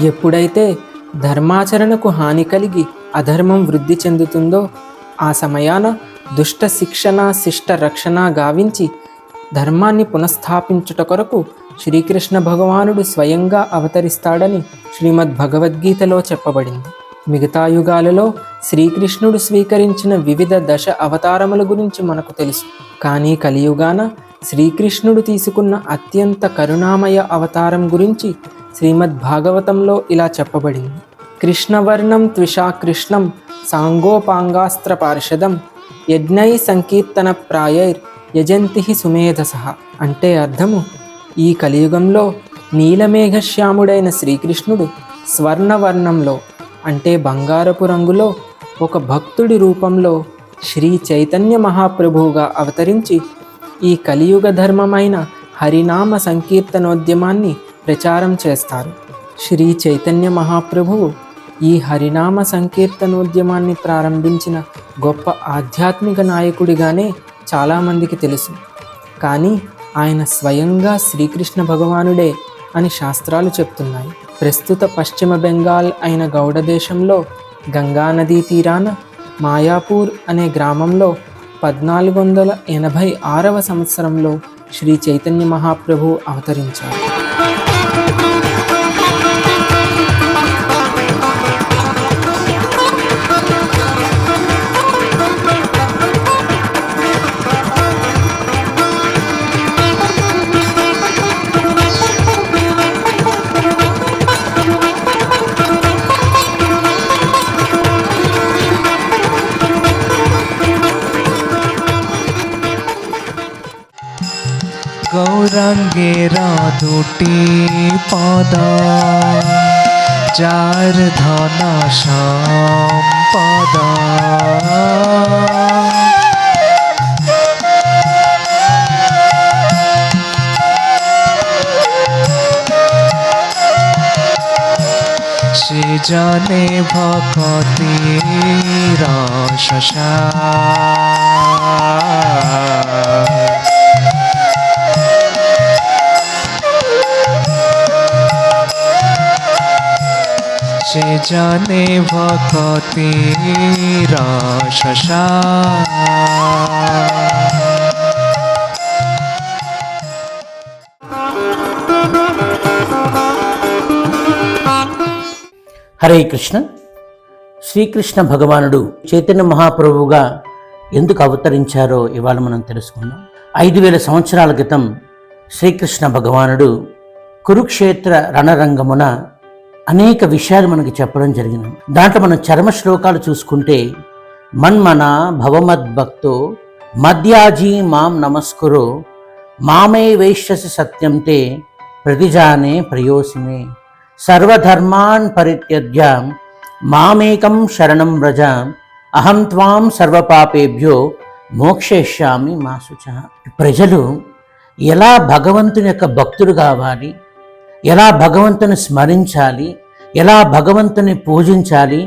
ఎప్పుడైతే ధర్మాచరణకు హాని కలిగి అధర్మం వృద్ధి చెందుతుందో ఆ సమయాన దుష్ట శిక్షణ శిష్ట రక్షణ గావించి ధర్మాన్ని పునఃస్థాపించుట కొరకు శ్రీకృష్ణ భగవానుడు స్వయంగా అవతరిస్తాడని శ్రీమద్ భగవద్గీతలో చెప్పబడింది. మిగతా యుగాలలో శ్రీకృష్ణుడు స్వీకరించిన వివిధ దశ అవతారముల గురించి మనకు తెలుసు. కానీ కలియుగాన శ్రీకృష్ణుడు తీసుకున్న అత్యంత కరుణామయ అవతారం గురించి శ్రీమద్ భాగవతంలో ఇలా చెప్పబడింది. కృష్ణవర్ణం త్విషా కృష్ణం సాంగోపాంగాస్త్ర పార్షదం యజ్ఞై సంకీర్తన ప్రాయైర్ యజంతి సుమేధసః. అంటే అర్థము, ఈ కలియుగంలో నీలమేఘశ్యాముడైన శ్రీకృష్ణుడు స్వర్ణవర్ణంలో అంటే బంగారపు రంగులో ఒక భక్తుడి రూపంలో శ్రీ చైతన్య మహాప్రభువుగా అవతరించి ఈ కలియుగ ధర్మమైన హరినామ సంకీర్తనోద్యమాన్ని ప్రచారం చేస్తారు. శ్రీ చైతన్య మహాప్రభువు ఈ హరినామ సంకీర్తనోద్యమాన్ని ప్రారంభించిన గొప్ప ఆధ్యాత్మిక నాయకుడిగానే చాలామందికి తెలుసు. కానీ ఆయన స్వయంగా శ్రీకృష్ణ భగవానుడే అని శాస్త్రాలు చెప్తున్నాయి. ప్రస్తుత పశ్చిమ బెంగాల్ అయిన గౌడ దేశంలో గంగానదీ తీరాన మాయాపూర్ అనే గ్రామంలో 1486వ సంవత్సరంలో శ్రీ చైతన్య మహాప్రభు అవతరించారు. गौरांगेरा दुटी पादा चार धाना श्याम पादा से जाने भक्ति राशा से जाने भक्ति राशा. హరే కృష్ణ. శ్రీకృష్ణ భగవానుడు చైతన్య మహాప్రభువుగా ఎందుకు అవతరించారో ఇవాళ మనం తెలుసుకుందాం. 5000 సంవత్సరాల క్రితం శ్రీకృష్ణ భగవానుడు కురుక్షేత్ర రణరంగమున అనేక విషయాలు మనకి చెప్పడం జరిగింది. దాంట్లో మనం చర్మ శ్లోకాలు చూసుకుంటే మన్మన భవమద్భక్తో మద్యాజీ మాం నమస్కురో మామే వైశ్యసి సత్యంతే ప్రతిజానే ప్రయోసిమే సర్వధర్మాన్ పరిత్యజ్య మామేకం శరణం వ్రజ అహం త్వాం సర్వపాపేభ్యో మోక్షయిష్యామి మా శుచః. ప్రజలు ఎలా భగవంతుని యొక్క భక్తుడు కావాలి, ఎలా భగవంతుని స్మరించాలి, ఎలా భగవంతుని పూజించాలి,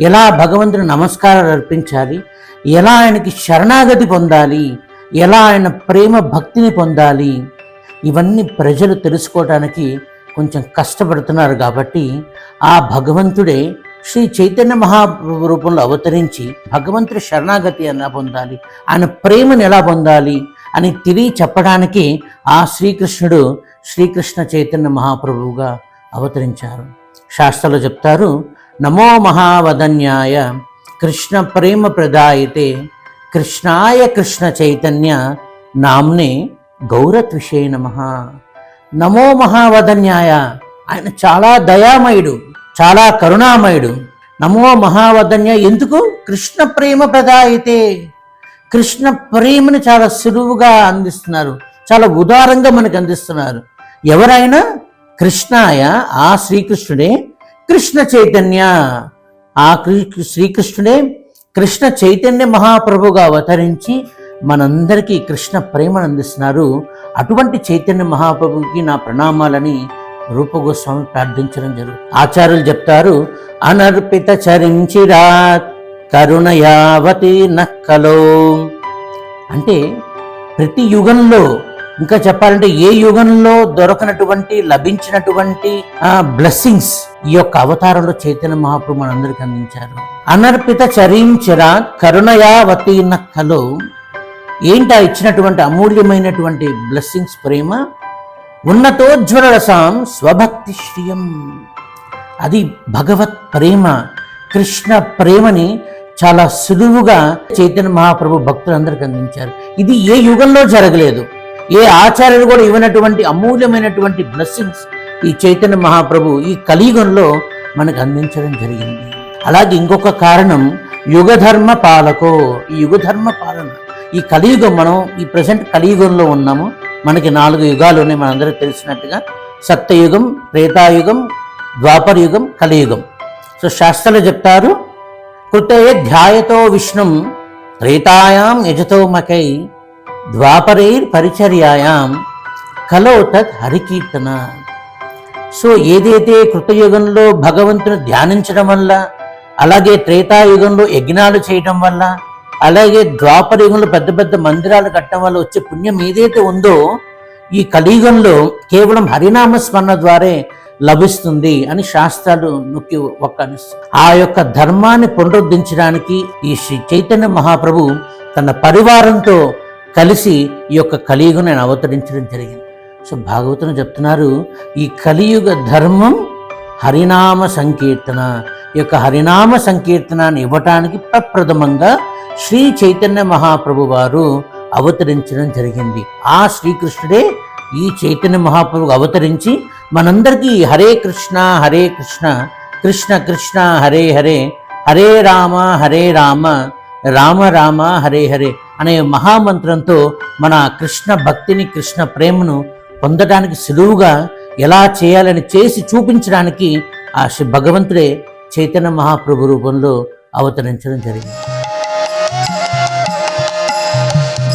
ఎలా భగవంతుని నమస్కారాలు అర్పించాలి, ఎలా ఆయనకి శరణాగతి పొందాలి, ఎలా ఆయన ప్రేమ భక్తిని పొందాలి, ఇవన్నీ ప్రజలు తెలుసుకోవడానికి కొంచెం కష్టపడుతున్నారు. కాబట్టి ఆ భగవంతుడే శ్రీ చైతన్య మహాప్రభు రూపంలో అవతరించి భగవంతుడి శరణాగతి ఎలా పొందాలి, ఆయన ప్రేమను ఎలా పొందాలి అని చెప్పడానికి ఆ శ్రీకృష్ణుడు శ్రీకృష్ణ చైతన్య మహాప్రభువుగా అవతరించారు. శాస్త్రాలు చెప్తారు, నమో మహావదన్యాయ కృష్ణ ప్రేమ ప్రదాయితే కృష్ణాయ కృష్ణ చైతన్య నామ్నే గౌరత్విషే నమః. నమో మహావదన్యాయ, ఆయన చాలా దయామయుడు, చాలా కరుణామయుడు. నమో మహావదన్య ఎందుకు? కృష్ణ ప్రేమ ప్రదాయితే, కృష్ణ ప్రేమను చాలా సులువుగా అందిస్తున్నారు, చాలా ఉదారంగా మనకు అందిస్తున్నారు. ఎవరైనా కృష్ణాయ, ఆ శ్రీకృష్ణుడే కృష్ణ చైతన్య, ఆ శ్రీకృష్ణుడే కృష్ణ చైతన్య మహాప్రభుగా అవతరించి మనందరికీ కృష్ణ ప్రేమను అందిస్తున్నారు. అటువంటి చైతన్య మహాప్రభుకి నా ప్రణామాలని రూపగోస్వామి ప్రార్థించడం జరుగుతుంది. ఆచార్యులు చెప్తారు, అనర్పిత చరించిరాత్ కరుణయావతి నక్కలో. అంటే ప్రతి యుగంలో, ఇంకా చెప్పాలంటే ఏ యుగంలో దొరకనటువంటి లభించినటువంటి బ్లెస్సింగ్స్ ఈ యొక్క అవతారంలో చైతన్య మహాప్రభు మనందరికీ అందించారు. అనర్పిత చరీంచరా కరుణయావతీన కలో. ఏంటా ఇచ్చినటువంటి అమూల్యమైనటువంటి బ్లెస్సింగ్స్? ప్రేమ. ఉన్నతోజ్వల రసాం స్వభక్తి శ్రియం. అది భగవత్ ప్రేమ, కృష్ణ ప్రేమని చాలా సులువుగా చైతన్య మహాప్రభు భక్తులందరికీ అందించారు. ఇది ఏ యుగంలో జరగలేదు. ఏ ఆచార్యులు కూడా ఇవ్వనటువంటి అమూల్యమైనటువంటి బ్లెస్సింగ్స్ ఈ చైతన్య మహాప్రభు ఈ కలియుగంలో మనకు అందించడం జరిగింది. అలాగే ఇంకొక కారణం యుగధర్మ పాలకో. ఈ యుగధర్మ పాలన, ఈ కలియుగం, మనం ఈ ప్రజెంట్ కలియుగంలో ఉన్నాము. మనకి 4 యుగాలు ఉన్నాయి మనందరికీ తెలిసినట్టుగా. సత్యయుగం, త్రేతాయుగం, ద్వాపర యుగం, కలియుగం. సో శాస్త్రాలు చెప్తారు, కృతే ధ్యాయతో విష్ణుం త్రేతాయాం యజతో మకై ద్వాపరైర్ పరిచర్యాయాం కలో తత్ హరికీర్తన. సో ఏదైతే కృతయుగంలో భగవంతుని ధ్యానించడం వల్ల, అలాగే త్రేతాయుగంలో యజ్ఞాలు చేయడం వల్ల, అలాగే ద్వాపర యుగంలో పెద్ద పెద్ద మందిరాలు కట్టడం వల్ల వచ్చే పుణ్యం ఏదైతే ఉందో ఈ కలియుగంలో కేవలం హరినామ స్మరణ ద్వారే లభిస్తుంది అని శాస్త్రాలు నొక్కి ఒక్కనిస్తుంది. ఆ యొక్క ధర్మాన్ని పునరుద్ధరించడానికి ఈ శ్రీ చైతన్య మహాప్రభు తన పరివారంతో కలిసి ఈ యొక్క కలియుగం అవతరించడం జరిగింది. సో భాగవతం చెప్తున్నారు, ఈ కలియుగ ధర్మం హరినామ సంకీర్తన. ఈ యొక్క హరినామ సంకీర్తనాన్ని ఇవ్వటానికి ప్రప్రథమంగా శ్రీ చైతన్య మహాప్రభు వారు అవతరించడం జరిగింది. ఆ శ్రీకృష్ణుడే ఈ చైతన్య మహాప్రభు అవతరించి మనందరికీ హరే కృష్ణ కృష్ణ కృష్ణ హరే హరే, హరే రామ రామ రామ హరే హరే అనే మహామంత్రంతో మన కృష్ణ భక్తిని, కృష్ణ ప్రేమను పొందడానికి సులువుగా ఎలా చేయాలని చేసి చూపించడానికి ఆ శ్రీ భగవంతుడే చైతన్య మహాప్రభు రూపంలో అవతరించడం జరిగింది.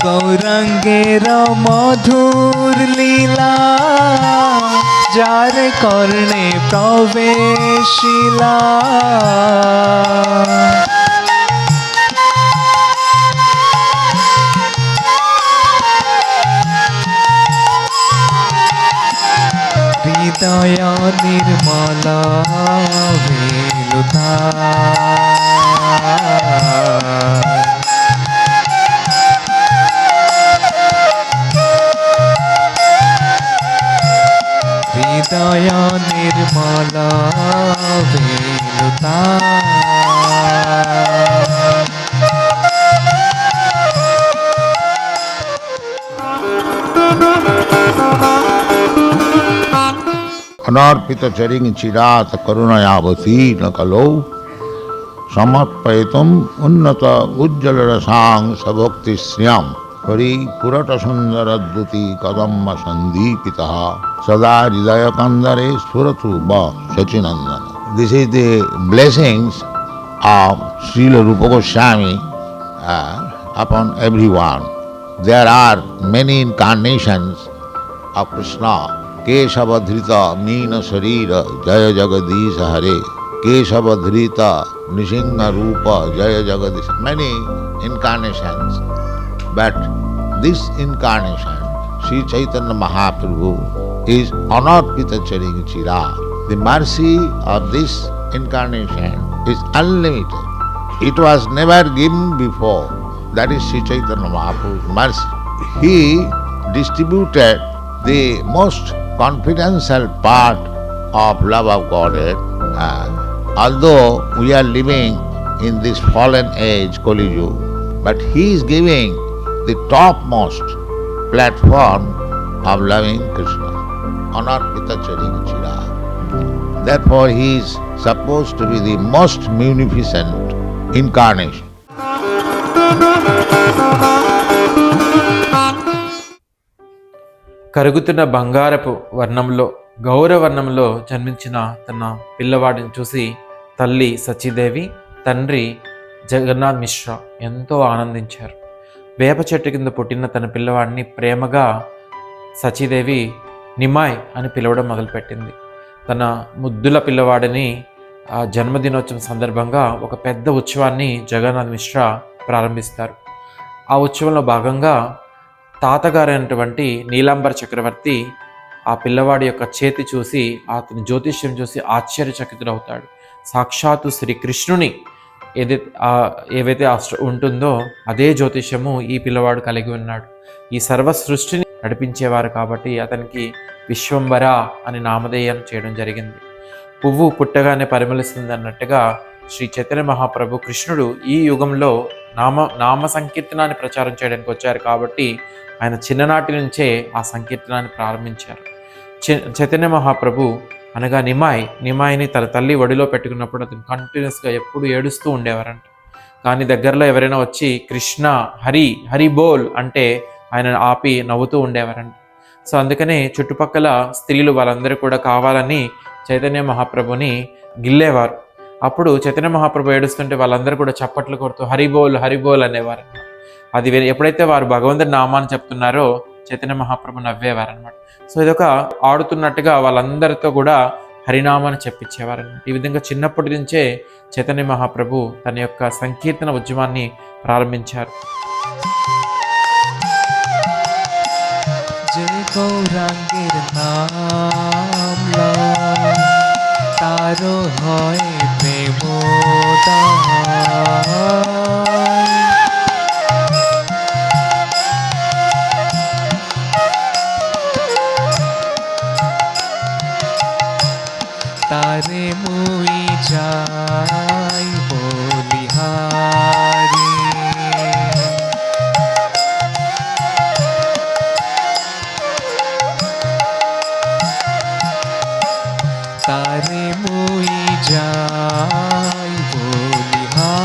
গৌরাঙ্গের মধুর লীলা যার কর্ণে প্রবেশিলা, হৃদয় নির্মলা ভেলুতা, হৃদয় নির্মলা ভেলুতা। अनर्पित चरिंग चिरात करुणयावती न कलौ समर्पयितुम उन्नत उज्ज्वल रसांग सभक्ति श्रियम परिपुरट सुंदर द्युति कदम्ब संदीपितः सदा हृदय कंदरे स्फुरतु ब Sachinandan. This is the blessings of Srila Rupa Goswami upon everyone. There are many incarnations of Krishna. केशवधृता मीन शरीर जय जगदीश हरे, केशवधृता नृसिंह रूप जय Jagdish. Many incarnations, but this incarnation Sri Chaitanya Mahaprabhu is Anarpita Charing Chira. The mercy of this incarnation is unlimited. It was never given before. That is Sri Chaitanya Mahaprabhu's mercy. He distributed the most confidential part of love of Godhead. Although we are living in this fallen age, Kali Yuga, but He is giving the topmost platform of loving Krishna. Anarpita Charing Chira. Therefore He is supposed to be the most munificent incarnation. కరుగుతున్న బంగారపు వర్ణంలో, గౌరవర్ణంలో జన్మించిన తన పిల్లవాడిని చూసి తల్లి సచీదేవి, తండ్రి జగన్నాథ్ మిశ్రా ఎంతో ఆనందించారు. వేప చెట్టు కింద పుట్టిన తన పిల్లవాడిని ప్రేమగా సచీదేవి నిమాయ్ అని పిలవడం మొదలుపెట్టింది. తన ముద్దుల పిల్లవాడిని ఆ జన్మదినోత్సవం సందర్భంగా ఒక పెద్ద ఉత్సవాన్ని జగన్నాథ్ మిశ్రా ప్రారంభిస్తారు. ఆ ఉత్సవంలో భాగంగా తాతగారైనటువంటి నీలాంబర చక్రవర్తి ఆ పిల్లవాడి యొక్క చేతి చూసి, అతని జ్యోతిష్యం చూసి ఆశ్చర్యచకితుడవుతాడు. సాక్షాత్తు శ్రీకృష్ణుని ఏవైతే ఉంటుందో అదే జ్యోతిష్యము ఈ పిల్లవాడు కలిగి ఉన్నాడు. ఈ సర్వ సృష్టిని నడిపించేవారు కాబట్టి అతనికి విశ్వంబర అని నామధేయం చేయడం జరిగింది. పువ్వు పుట్టగానే పరిమళిస్తుంది అన్నట్టుగా శ్రీ చైతన్య మహాప్రభు కృష్ణుడు ఈ యుగంలో నామ సంకీర్తనాన్ని ప్రచారం చేయడానికి వచ్చారు కాబట్టి ఆయన చిన్ననాటి నుంచే ఆ సంకీర్తనాన్ని ప్రారంభించారు. చైతన్య మహాప్రభు అనగా నిమాయిని తన తల్లి ఒడిలో పెట్టుకున్నప్పుడు అతను కంటిన్యూస్గా ఎప్పుడు ఏడుస్తూ ఉండేవారంట. కానీ దగ్గరలో ఎవరైనా వచ్చి కృష్ణ హరి హరి బోల్ అంటే ఆయన ఆపి నవ్వుతూ ఉండేవారంట. సో అందుకనే చుట్టుపక్కల స్త్రీలు వాళ్ళందరూ కూడా కావాలని చైతన్య మహాప్రభుని గిల్లేవారు. అప్పుడు చైతన్య మహాప్రభు ఏడుస్తుంటే వాళ్ళందరూ కూడా చప్పట్లు కొడుతూ హరిబోల్ హరిబోల్ అనేవారు. అది ఎప్పుడైతే వారు భగవంతుడి నామాన్ని చెప్తున్నారో చైతన్య మహాప్రభు నవ్వేవారనమాట. సో ఇదొక ఆడుతున్నట్టుగా వాళ్ళందరితో కూడా హరినామాన్ని చెప్పించేవారనమాట. ఈ విధంగా చిన్నప్పటి నుంచే చైతన్య మహాప్రభు తన యొక్క సంకీర్తన ఉద్యమాన్ని ప్రారంభించారు. जय गौरांगेर नाम लय तारो हय प्रेमोदय तारे मुई जाय बोलिहारी तारे मुई जाय बोलिहारी।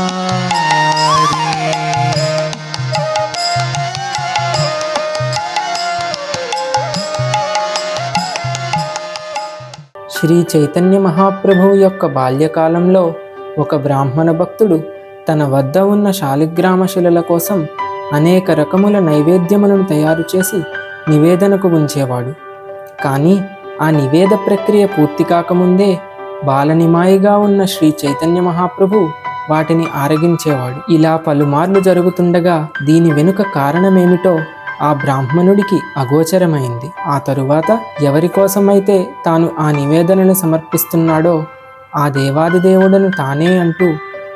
శ్రీ చైతన్య మహాప్రభువు యొక్క బాల్యకాలంలో ఒక బ్రాహ్మణ భక్తుడు తన వద్ద ఉన్న శాలిగ్రామ శిలల కోసం అనేక రకముల నైవేద్యములను తయారు చేసి నివేదనకు ఉంచేవాడు. కానీ ఆ నివేద ప్రక్రియ పూర్తి కాకముందే బాలనిమాయిగా ఉన్న శ్రీ చైతన్య మహాప్రభు వాటిని ఆరగించేవాడు. ఇలా పలుమార్లు జరుగుతుండగా దీని వెనుక కారణమేమిటో ఆ బ్రాహ్మణుడికి అగోచరమైంది. ఆ తరువాత ఎవరి కోసమైతే తాను ఆ నివేదనను సమర్పిస్తున్నాడో ఆ దేవాదిదేవుడను తానే అంటూ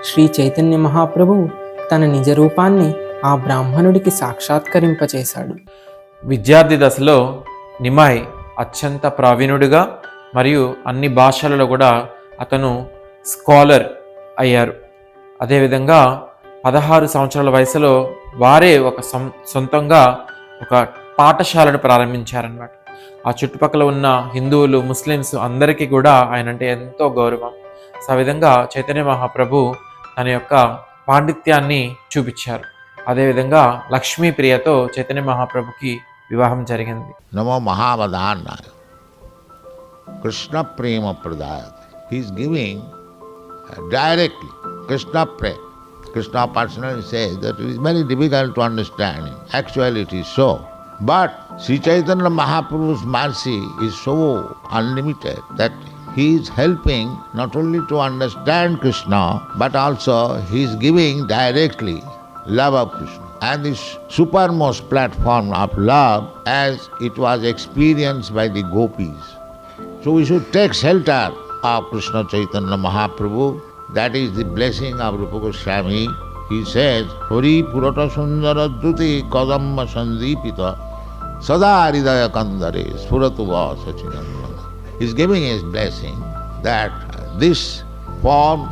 శ్రీ చైతన్య మహాప్రభువు తన నిజ రూపాన్ని ఆ బ్రాహ్మణుడికి సాక్షాత్కరింపచేశాడు. విద్యార్థి దశలో నిమాయ్ అత్యంత ప్రావీణుడిగా మరియు అన్ని భాషలలో కూడా అతను స్కాలర్ అయ్యారు. అదేవిధంగా 16 సంవత్సరాల వయసులో వారే ఒక సొంతంగా ఒక పాఠశాలను ప్రారంభించారన్నమాట. ఆ చుట్టుపక్కల ఉన్న హిందువులు, ముస్లిమ్స్ అందరికీ కూడా ఆయన అంటే ఎంతో గౌరవం. సో ఆ విధంగా చైతన్య మహాప్రభు తన యొక్క పాండిత్యాన్ని చూపించారు. అదేవిధంగా లక్ష్మీప్రియతో చైతన్య మహాప్రభుకి వివాహం జరిగింది. నమో మహావదాన్నాయ కృష్ణ ప్రేమ ప్రదాయ. He's giving directly Krishna Prema. Krishna personally says that it is very difficult to understand him. Actually it is so. But Sri Chaitanya Mahaprabhu's mercy is so unlimited that he is helping not only to understand Krishna, but also he is giving directly love of Krishna. And this supermost platform of love as it was experienced by the gopis. So we should take shelter of Krishna Chaitanya Mahaprabhu. That is the blessing of Rupa Goswami. He says, Hari Purata Sundara Duti Kadamma Sandipita Sada Hridaya Kandare Suratuva Sachinandana. He is giving his blessing that this form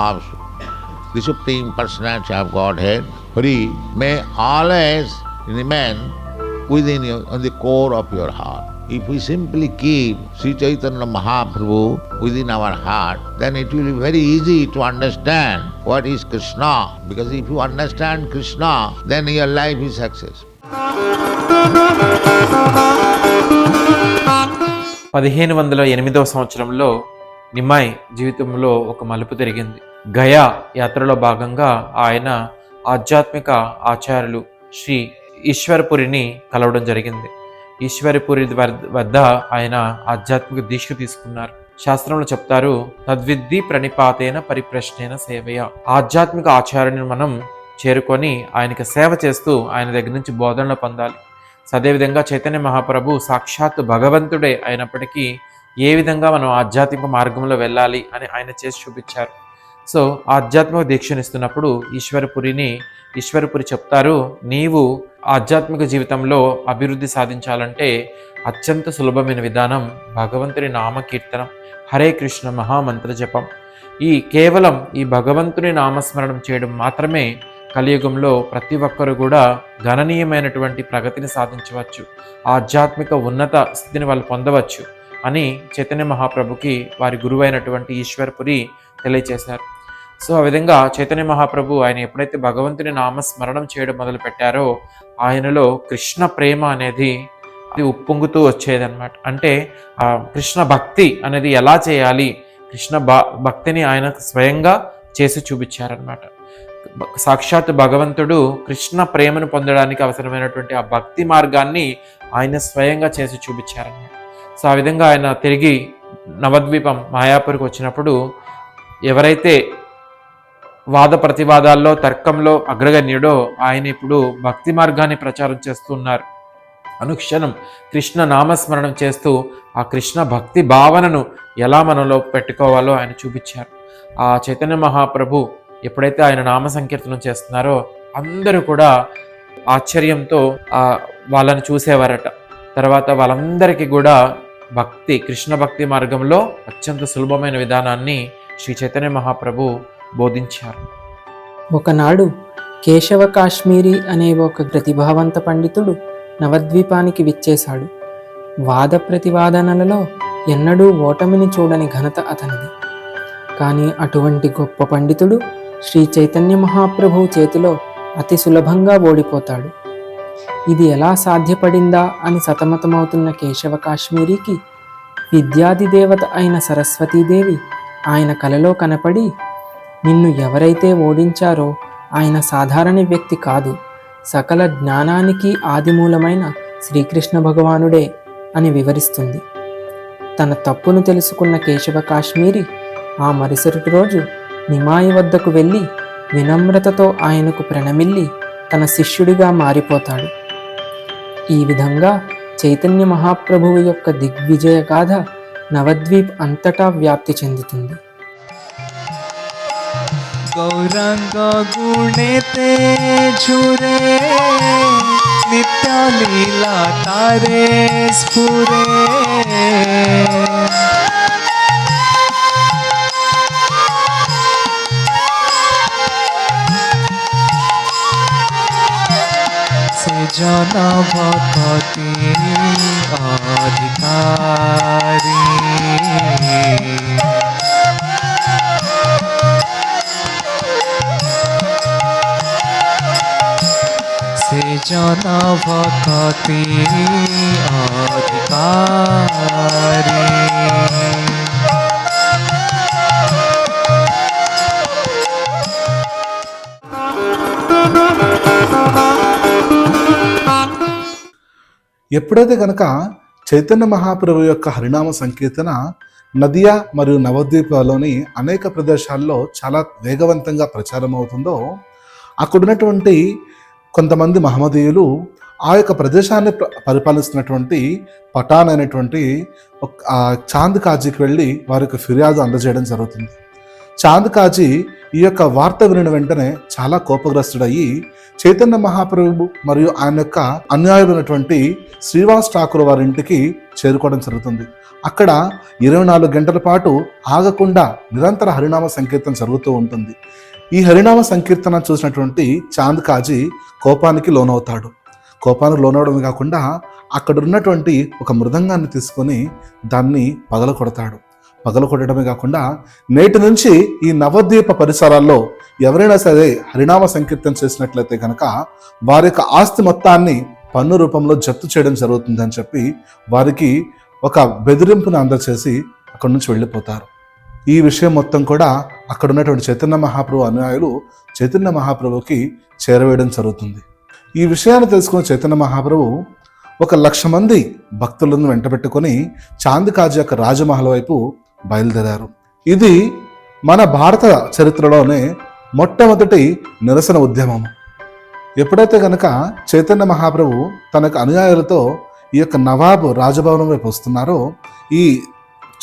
of the Supreme Personality of Godhead, Hari, may always remain within you, on the core of your heart. If we simply keep Sri Chaitanya Mahaprabhu within our heart, then it will be very easy to understand what is Krishna. Because if you understand Krishna, then your life is successful. 1508వ సంవత్సరంలో నిమాయ్ జీవితంలో ఒక మలుపు తిరిగింది. గయా యాత్రలో భాగంగా ఆయన ఆధ్యాత్మిక ఆచార్యులు శ్రీ ఈశ్వరపురిని కలవడం జరిగింది. ఈశ్వరపురి వద్ద ఆయన ఆధ్యాత్మిక దీక్ష తీసుకున్నారు. శాస్త్రంలో చెప్తారు, తద్విద్ధి ప్రణిపాతేన పరిప్రశ్నేన సేవయ. ఆధ్యాత్మిక ఆచార్యుని మనం చేరుకొని ఆయనకి సేవ చేస్తూ ఆయన దగ్గర నుంచి బోధనలు పొందాలి. అదేవిధంగా చైతన్య మహాప్రభు సాక్షాత్తు భగవంతుడే అయినప్పటికీ ఏ విధంగా మనం ఆధ్యాత్మిక మార్గంలో వెళ్ళాలి అని ఆయన చేసి చూపించారు. సో ఆధ్యాత్మిక దీక్షనిస్తున్నప్పుడు ఈశ్వరపురి చెప్తారు, నీవు ఆధ్యాత్మిక జీవితంలో అభివృద్ధి సాధించాలంటే అత్యంత సులభమైన విధానం భగవంతుని నామకీర్తనం, హరే కృష్ణ మహామంత్ర జపం. కేవలం ఈ భగవంతుని నామస్మరణం చేయడం మాత్రమే కలియుగంలో ప్రతి ఒక్కరు కూడా గణనీయమైనటువంటి ప్రగతిని సాధించవచ్చు, ఆధ్యాత్మిక ఉన్నత స్థితిని వాళ్ళు పొందవచ్చు అని చైతన్య మహాప్రభుకి వారి గురువైనటువంటి ఈశ్వరపురి తెలియచేశారు. సో ఆ విధంగా చైతన్య మహాప్రభు ఆయన ఎప్పుడైతే భగవంతుని నామస్మరణం చేయడం మొదలు పెట్టారో ఆయనలో కృష్ణ ప్రేమ అనేది అది ఉప్పొంగుతూ వచ్చేదన్నమాట. అంటే ఆ కృష్ణ భక్తి అనేది ఎలా చేయాలి, కృష్ణ భక్తిని ఆయన స్వయంగా చేసి చూపించారనమాట. సాక్షాత్ భగవంతుడు కృష్ణ ప్రేమను పొందడానికి అవసరమైనటువంటి ఆ భక్తి మార్గాన్ని ఆయన స్వయంగా చేసి చూపించారన్నమాట. సో ఆ విధంగా ఆయన తిరిగి నవద్వీపం మాయాపూర్కి వచ్చినప్పుడు ఎవరైతే వాద ప్రతివాదాల్లో తర్కంలో అగ్రగణ్యుడో ఆయన ఇప్పుడు భక్తి మార్గాన్ని ప్రచారం చేస్తున్నారు. అనుక్షణం కృష్ణ నామస్మరణం చేస్తూ ఆ కృష్ణ భక్తి భావనను ఎలా మనలో పెట్టుకోవాలో ఆయన చూపించారు. ఆ చైతన్య మహాప్రభు ఎప్పుడైతే ఆయన నామ సంకీర్తనం చేస్తున్నారో అందరూ కూడా ఆశ్చర్యంతో వాళ్ళని చూసేవారట. తర్వాత వాళ్ళందరికీ కూడా కృష్ణ భక్తి మార్గంలో అత్యంత సులభమైన విధానాన్ని శ్రీ చైతన్య మహాప్రభు బోధించారు. ఒకనాడు కేశవ కాశ్మీరి అనే ఒక ప్రతిభావంత పండితుడు నవద్వీపానికి విచ్చేశాడు. వాద ప్రతివాదనలలో ఎన్నడూ ఓటమిని చూడని ఘనత అతనిది. కానీ అటువంటి గొప్ప పండితుడు శ్రీ చైతన్య మహాప్రభువు చేతిలో అతి సులభంగా ఓడిపోతాడు. ఇది ఎలా సాధ్యపడిందా అని సతమతమవుతున్న కేశవ కాశ్మీరికి విద్యాది దేవత అయిన సరస్వతీదేవి ఆయన కలలో కనపడి, నిన్ను ఎవరైతే ఓడించారో ఆయన సాధారణ వ్యక్తి కాదు, సకల జ్ఞానానికి ఆదిమూలమైన శ్రీకృష్ణ భగవానుడే అని వివరిస్తుంది. తన తప్పును తెలుసుకున్న కేశవ కాశ్మీరి ఆ మరుసటి రోజు నిమాయి వద్దకు వెళ్ళి వినమ్రతతో ఆయనకు ప్రణమిల్లి తన శిష్యుడిగా మారిపోతాడు. ఈ విధంగా చైతన్య మహాప్రభువు యొక్క దిగ్విజయ గాథ నవద్వీప్ అంతటా వ్యాప్తి చెందుతుంది. गौरांग गुणेते झुरे नित्य लीला तारे स्फुरे से जन भक्ति अधिकारी जन भक्ति अधिकारी। ఎప్పుడైతే కనుక చైతన్య మహాప్రభు యొక్క హరినామ సంకీర్తన నదియా మరియు నవద్వీపాల్లోని అనేక ప్రదేశాల్లో చాలా వేగవంతంగా ప్రచారం అవుతుందో, అక్కడున్నటువంటి కొంతమంది మహమ్మదీయులు ఆ యొక్క ప్రదేశాన్ని పరిపాలిస్తున్నటువంటి పఠాన్ అయినటువంటి చాంద్ కాజీకి వెళ్ళి వారి యొక్క ఫిర్యాదు అందజేయడం జరుగుతుంది. చాంద్ కాజీ ఈ యొక్క వార్త వినిన వెంటనే చాలా కోపగ్రస్తుడయ్యి చైతన్య మహాప్రభు మరియు ఆయన యొక్క అనుయాయులైనటువంటి శ్రీవాస్ ఠాకూర్ వారి ఇంటికి చేరుకోవడం జరుగుతుంది. అక్కడ 24 గంటల పాటు ఆగకుండా నిరంతర హరినామ సంకీర్తన జరుగుతూ ఉంటుంది. ఈ హరినామ సంకీర్తన చూసినటువంటి చాంద్ కాజీ కోపానికి లోనవుతాడు. కోపానికి లోనవడమే కాకుండా అక్కడ ఉన్నటువంటి ఒక మృదంగాన్ని తీసుకొని దాన్ని పగలకొడతాడు. పగలకొట్టడమే కాకుండా నేటి నుంచి ఈ నవద్వీప పరిసరాల్లో ఎవరైనా సరే హరినామ సంకీర్తన చేసినట్లయితే కనుక వారి యొక్క ఆస్తి మొత్తాన్ని పన్ను రూపంలో జప్తు చేయడం జరుగుతుందని చెప్పి వారికి ఒక బెదిరింపును అందచేసి అక్కడి నుంచి వెళ్ళిపోతారు. ఈ విషయం మొత్తం కూడా అక్కడ ఉన్నటువంటి చైతన్య మహాప్రభు అనుయాయులు చైతన్య మహాప్రభుకి చేరవేయడం జరుగుతుంది. ఈ విషయాన్ని తెలుసుకున్న చైతన్య మహాప్రభు 1,00,000 మంది భక్తులను వెంటబెట్టుకొని చాంద్ కాజీ యొక్క రాజమహల్ వైపు బయలుదేరారు. ఇది మన భారత చరిత్రలోనే మొట్టమొదటి నిరసన ఉద్యమం. ఎప్పుడైతే గనక చైతన్య మహాప్రభు తనకు అనుయాయులతో ఈ యొక్క నవాబు రాజభవనం వైపు వస్తున్నారో, ఈ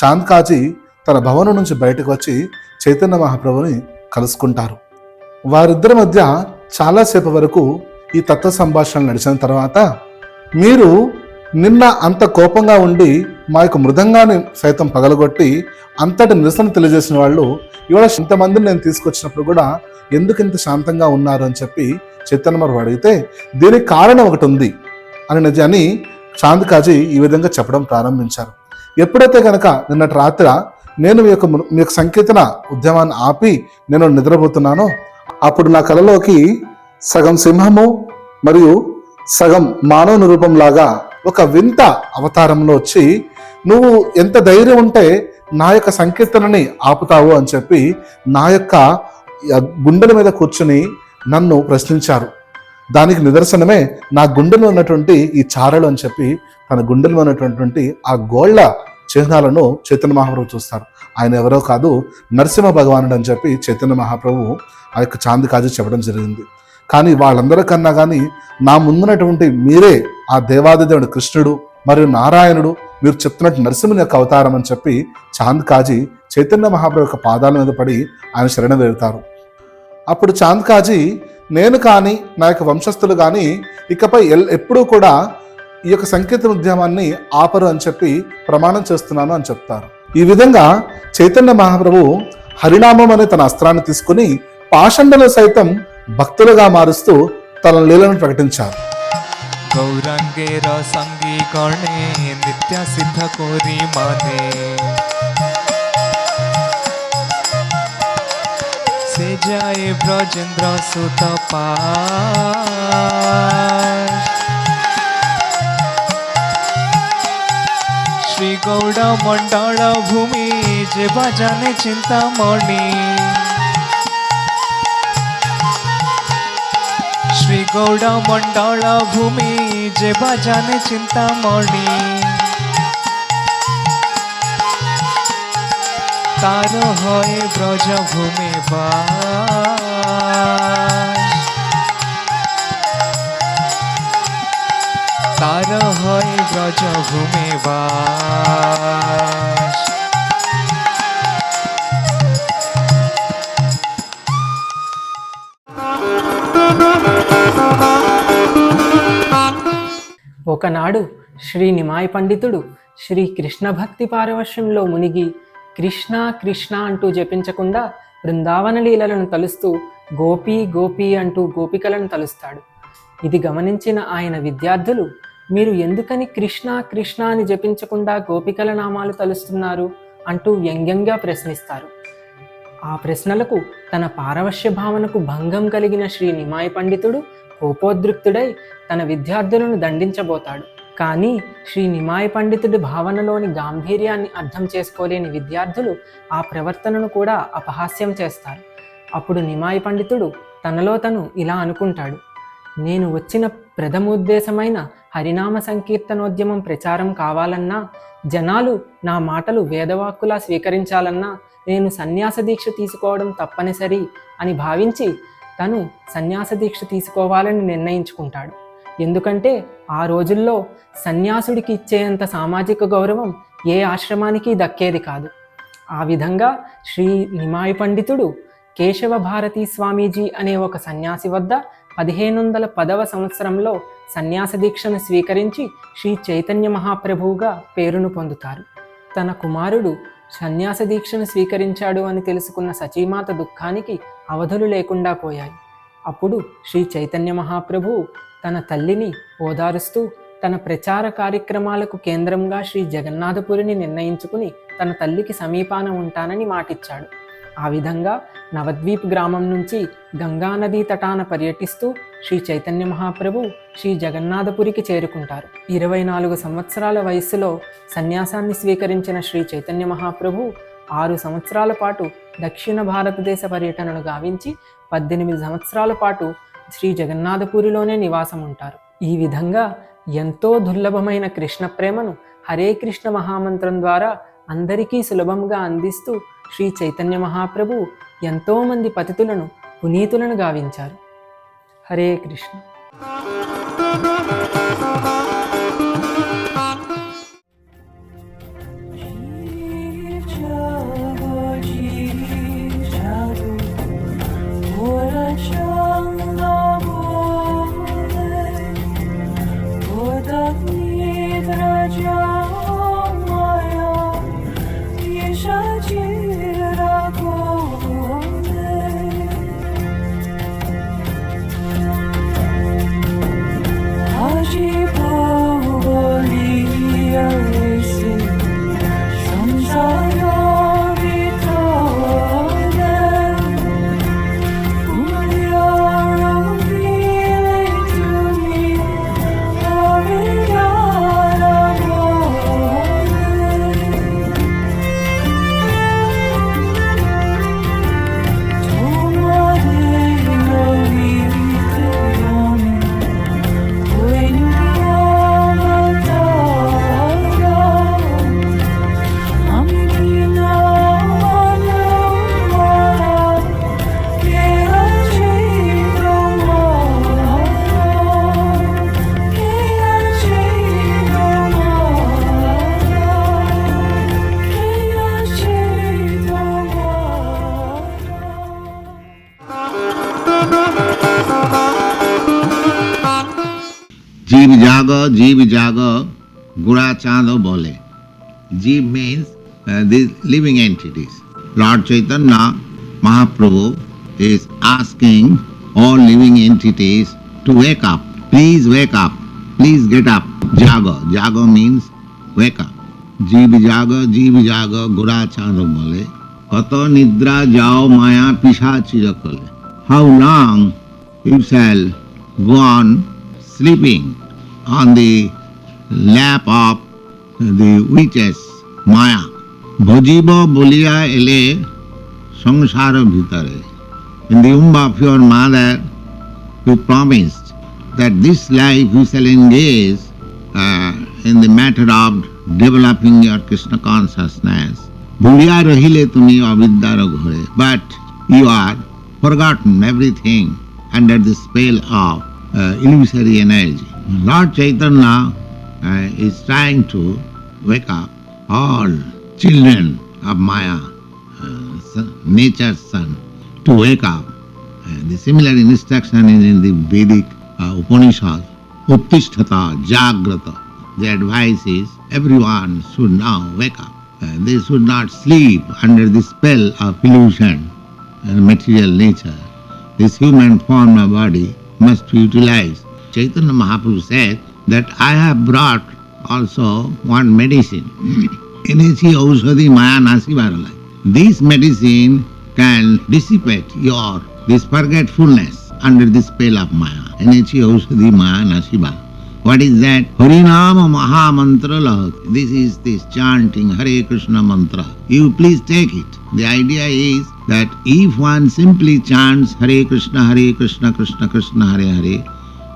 చాంద్ కాజీ తన భవనం నుంచి బయటకు వచ్చి చైతన్య మహాప్రభుని కలుసుకుంటారు. వారిద్దరి మధ్య చాలాసేపు వరకు ఈ తత్వ సంభాషణ నడిచిన తర్వాత, మీరు నిన్న అంత కోపంగా ఉండి మా యొక్క మృదంగాన్ని సైతం పగలగొట్టి అంతటి నిరసన తెలియజేసిన వాళ్ళు ఇవాళ ఇంతమందిని నేను తీసుకొచ్చినప్పుడు కూడా ఎందుకు ఇంత శాంతంగా ఉన్నారు అని చెప్పి చైతన్య మహాప్రభు అడిగితే, దీనికి కారణం ఒకటి ఉంది అని చాంద్ కాజీ ఈ విధంగా చెప్పడం ప్రారంభించారు. ఎప్పుడైతే కనుక నిన్నటి రాత్రి నేను మీ యొక్క సంకీర్తన ఉద్యమాన్ని ఆపి నేను నిద్రపోతున్నానో, అప్పుడు నా కలలోకి సగం సింహము మరియు సగం మానవ రూపంలాగా ఒక వింత అవతారంలో వచ్చి, నువ్వు ఎంత ధైర్యం ఉంటే నా యొక్క సంకీర్తనని ఆపుతావు అని చెప్పి నా యొక్క గుండెల మీద కూర్చుని నన్ను ప్రశ్నించారు. దానికి నిదర్శనమే నా గుండెలో ఉన్నటువంటి ఈ చారలు అని చెప్పి తన గుండెలో ఉన్నటువంటి ఆ గోళ్ల చిహ్నాలను చైతన్య మహాప్రభు చూస్తారు. ఆయన ఎవరో కాదు, నరసింహ భగవానుడు అని చెప్పి చైతన్య మహాప్రభు ఆ యొక్క చాంద్ కాజీ చెప్పడం జరిగింది. కానీ వాళ్ళందరికన్నా కానీ నా ముందున్నటువంటి మీరే ఆ దేవాదిదేవుడు కృష్ణుడు మరియు నారాయణుడు, మీరు చెప్తున్నట్టు నరసింహుని యొక్క అవతారం అని చెప్పి చాంద్ కాజీ చైతన్య మహాప్రభు యొక్క పాదాల మీద పడి ఆయన శరణ వేరుతారు. అప్పుడు చాంద్ కాజీ, నేను కానీ నా యొక్క వంశస్థులు కానీ ఇకపై ఎప్పుడూ కూడా ఈ యొక్క సంకీర్తన ఉద్యమాన్ని ఆపరు అని చెప్పి ప్రమాణం చేస్తున్నాను అని చెప్తారు. ఈ విధంగా చైతన్య మహాప్రభు హరినామం అనే తన అస్త్రాన్ని తీసుకుని పాషండలు సైతం భక్తులుగా మారుస్తూ తన లీలను ప్రకటించారు. गौरांगेर संगीकरणे नित्य सिद्ध कोरी माने से जाए ब्रजेंद्र सुत श्री गौड़ मंडल भूमि जे भजने चिंतामणि श्री गौड़ मंडल भूमि जे भजने चिंतामणि तार होए ब्रज भूमि तार होए ब्रज भूमि ఒకనాడు శ్రీ నిమాయ పండితుడు శ్రీ కృష్ణ భక్తి పారవశ్యంలో మునిగి కృష్ణ కృష్ణ అంటూ జపించకుండా బృందావన లీలలను తలుస్తూ గోపీ గోపీ అంటూ గోపికలను తలుస్తాడు. ఇది గమనించిన ఆయన విద్యార్థులు, మీరు ఎందుకని కృష్ణ కృష్ణ అని జపించకుండా గోపికల నామాలు తలుస్తున్నారు అంటూ వ్యంగ్యంగా ప్రశ్నిస్తారు. ఆ ప్రశ్నలకు తన పారవశ్య భావనకు భంగం కలిగిన శ్రీ నిమాయ పండితుడు కోపోద్రిక్తుడై తన విద్యార్థులను దండించబోతాడు. కానీ శ్రీ నిమాయ పండితుడి భావనలోని గాంభీర్యాన్ని అర్థం చేసుకోలేని విద్యార్థులు ఆ ప్రవర్తనను కూడా అపహాస్యం చేస్తారు. అప్పుడు నిమాయ పండితుడు తనలో తను ఇలా అనుకుంటాడు, నేను వచ్చిన ప్రథమోద్దేశమైన హరినామ సంకీర్తనోద్యమం ప్రచారం కావాలన్నా, జనాలు నా మాటలు వేదవాక్కులా స్వీకరించాలన్నా నేను సన్యాస దీక్ష తీసుకోవడం తప్పనిసరి అని భావించి తను సన్యాస దీక్ష తీసుకోవాలని నిర్ణయించుకుంటాడు. ఎందుకంటే ఆ రోజుల్లో సన్యాసుడికి ఇచ్చేంత సామాజిక గౌరవం ఏ ఆశ్రమానికి దక్కేది కాదు. ఆ విధంగా శ్రీ నిమాయ పండితుడు కేశవ భారతీ స్వామీజీ అనే ఒక సన్యాసి వద్ద 1510వ సంవత్సరంలో సన్యాస దీక్షను స్వీకరించి శ్రీ చైతన్య మహాప్రభువుగా పేరును పొందుతారు. తన కుమారుడు సన్యాస దీక్షను స్వీకరించాడు అని తెలుసుకున్న సచీమాత దుఃఖానికి అవధులు లేకుండా పోయాయి. అప్పుడు శ్రీ చైతన్య మహాప్రభు తన తల్లిని ఓదారుస్తూ తన ప్రచార కార్యక్రమాలకు కేంద్రంగా శ్రీ జగన్నాథపురిని నిర్ణయించుకుని తన తల్లికి సమీపాన ఉంటానని మాటిచ్చాడు. ఆ విధంగా నవద్వీప్ గ్రామం నుంచి గంగానదీ తటాన పర్యటిస్తూ శ్రీ చైతన్య మహాప్రభు శ్రీ జగన్నాథపురికి చేరుకుంటారు. 24 సంవత్సరాల వయస్సులో సన్యాసాన్ని స్వీకరించిన శ్రీ చైతన్య మహాప్రభు 6 సంవత్సరాల పాటు దక్షిణ భారతదేశ పర్యటనను గావించి 18 సంవత్సరాల పాటు శ్రీ జగన్నాథపురిలోనే నివాసం ఉంటారు. ఈ విధంగా ఎంతో దుర్లభమైన కృష్ణ ప్రేమను హరే కృష్ణ మహామంత్రం ద్వారా అందరికీ సులభంగా అందిస్తూ శ్రీ చైతన్య మహాప్రభు ఎంతోమంది పతితులను పునీతులను గావించారు. హరే కృష్ణ. जीव जागो गुड़ा चांदो बोले. Jeev means these living entities. Lord Chaitanya Mahaprabhu is asking all living entities to wake up. Please wake up. Please get up. Jago. Jago means wake up. Jeev jago gura chando bole. Kato nidra jao maya pishachi rakole. How long you shall go on sleeping on the lap of the witches Maya. Bhajibo bolia ele samsara bhitare. In the womb of your mother, you promised that this life you shall engage in the matter of developing your Krishna consciousness. Bhuliya rahile tumi avidyara ghore. But you are forgotten everything under the spell of illusory energy. Lord Chaitanya is trying to wake up all children of Maya, nature's son, to wake up. The similar instruction is in the Vedic Upanishad. Uttishtata, Jagrata. The advice is everyone should now wake up. They should not sleep under the spell of illusion and material nature. This human form of body must be utilized. Chaitanya Mahaprabhu said that I have brought also one medicine. Enechi Aushadhi Maya Nasi Varalai. This medicine can dissipate this forgetfulness under the spell of Maya. Enechi Aushadhi Maya Nasi Varalai. What is that? Harinama Maha Mantra Lahat. This is this chanting Hare Krishna mantra. You please take it. The idea is that if one simply chants Hare Krishna, Krishna Krishna, Hare Hare,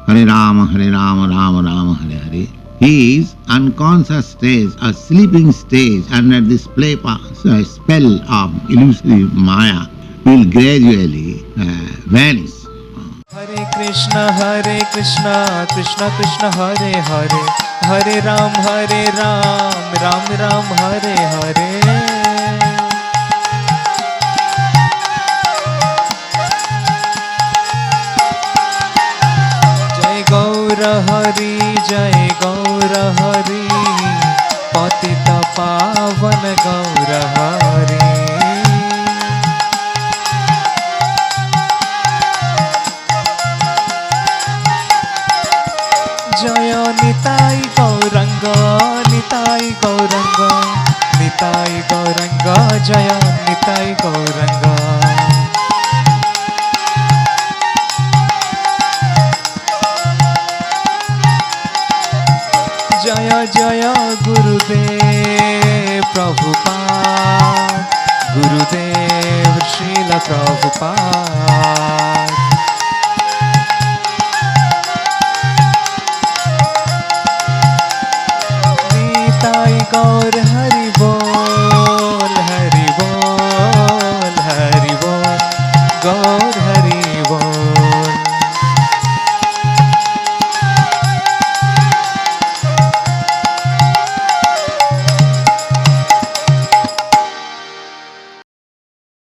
Hare Rama, Rama Rama, Hare Hare, his unconscious stage, a sleeping stage under the spell of illusory Maya will gradually vanish. Hare Krishna, Krishna Krishna, Hare Hare, Hare Ram, Ram Ram, Hare Hare. Jai Gaura Hari, Patita Pavan Gaura Hari. Jaya Nitai Gauranga, Nitai Gauranga, Nitai Gauranga, Jaya Nitai Gauranga. Jaya Jaya Gurudev Prabhupada, Gurudev Srila Prabhupada. Nitai Gaur